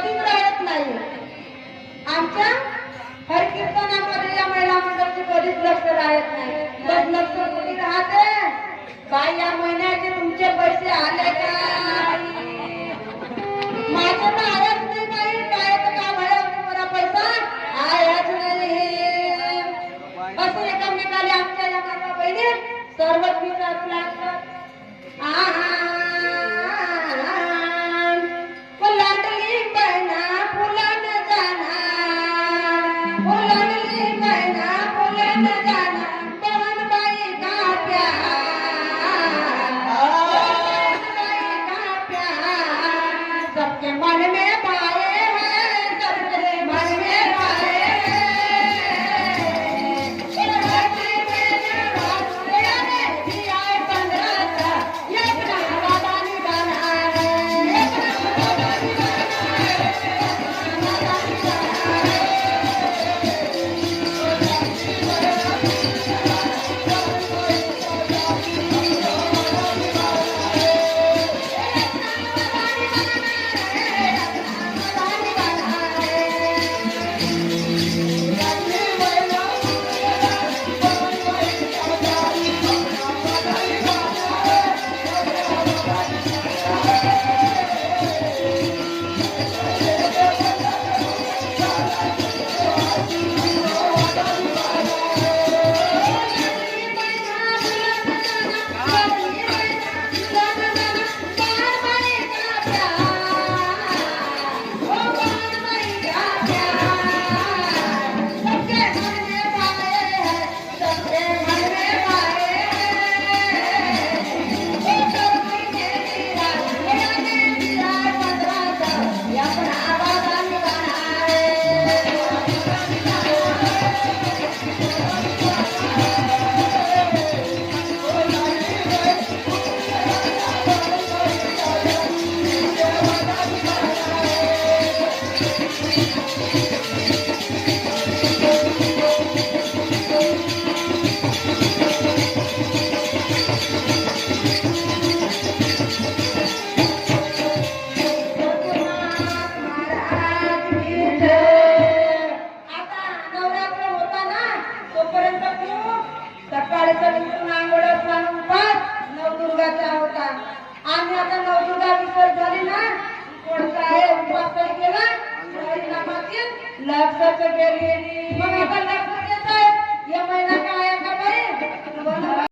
कधीच राहत नाही. आमच्या हरिकीर्तनामध्ये या महिला मंडळाचे कधीच लक्ष राहत नाही. बस लक्ष कुठे राहते? बाई या महिन्याचे तुमचे पैसे आले का? माझं तर आलंच नाही बाई. काय तर काम आहे मला पैसा आयाच नाही. असं एकामेकाला आमच्या या काका बहिणी सर्वच विचारू लागतात. फुलांडली बहिणा फुलान जाणार, फुलांडली बहिणा फुलान जाणार, बहन बाई का प्यार, बहन बाई का प्यार, सबके मन में भाए हैं, सबके मन में भाए हैं. आम्ही आता नवदुर्गा विसर्जन झाली ना, कोणता आहे उपवास केला हरिनामातील लक्षात गेली. मग आता लक्ष देत आहे या महिना काय